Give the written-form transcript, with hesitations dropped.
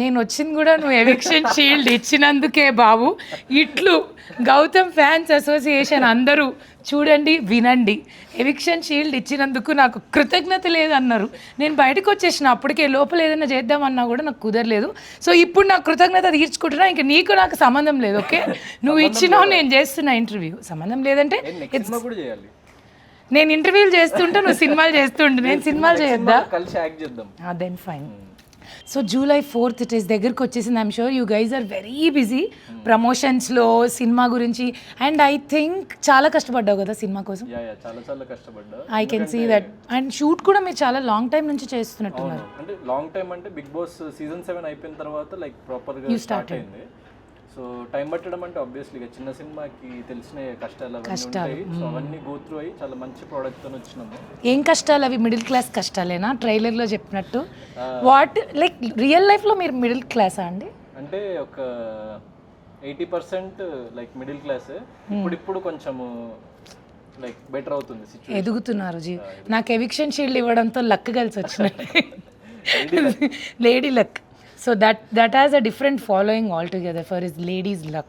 నేను వచ్చింది కూడా నువ్వు ఎవిక్షన్ షీల్డ్ ఇచ్చినందుకే బాబు. ఇట్లు గౌతమ్ ఫ్యాన్స్ అసోసియేషన్ అందరూ చూడండి వినండి, ఎవిక్షన్ షీల్డ్ ఇచ్చినందుకు నాకు కృతజ్ఞత లేదన్నారు. నేను బయటకు వచ్చేసిన అప్పటికే, లోపల ఏదైనా చేద్దామన్నా కూడా నాకు కుదరలేదు. సో ఇప్పుడు నాకు కృతజ్ఞత తీర్చుకుంటున్నా, ఇంకా నీకు నాకు సంబంధం లేదు. ఓకే, నువ్వు ఇచ్చినావు, నేను చేస్తున్నా ఇంటర్వ్యూ. సంబంధం లేదంటే నేను ఇంటర్వ్యూలు చేస్తుంటా, నువ్వు సినిమాలు చేస్తుంటే నేను సినిమాలు చేయొద్దా? కలిసి యాక్ట్ చేద్దాం. Then fine. So July 4th it is దగ్గరకు వచ్చేసింది. I'm sure you guys are very busy ప్రమోషన్స్లో, సినిమా గురించి. అండ్ ఐ థింక్ చాలా కష్టపడ్డావు కదా సినిమా కోసం. చాలా చాలా కష్టపడ్డా. I can see that. And shoot కూడా మీరు చాలా లాంగ్ టైం నుంచి చేస్తున్నట్టున్నారు. అంటే లాంగ్ టైం అంటే బిగ్ బాస్ సీజన్ 7 అయిపోయిన తర్వాత లైక్ ప్రాపర్గా స్టార్ట్ అయింది. సో టైం పట్టడం అంటే ఆబ్వియస్లీ చిన్న సినిమాకి తెలిసిన కష్టాలు అవన్నీ ఉంటాయి. సో అవన్నీ గో త్రూ అయ్యి చాలా మంచి ప్రోడక్ట్తో వచ్చినాము. ఏం కష్టాలు అవి? మిడిల్ క్లాస్ కష్టాలేనా ట్రైలర్లో చెప్పినట్టు? వాట్ లైక్ రియల్ లైఫ్లో మీరు మిడిల్ క్లాసా అండి? అంటే ఒక 80% లైక్ మిడిల్ క్లాస్. ఇప్పుడు కొంచెము లైక్ బెటర్ అవుతుంది సిచ్యువేషన్. ఎదుగుతున్నారు జీ. నాకు ఎవిక్షన్ షీల్డ్ ఇవ్వడంతో లక్ కలిసి వచ్చినట్టు, lady luck. So that has a different following altogether for his ladies luck.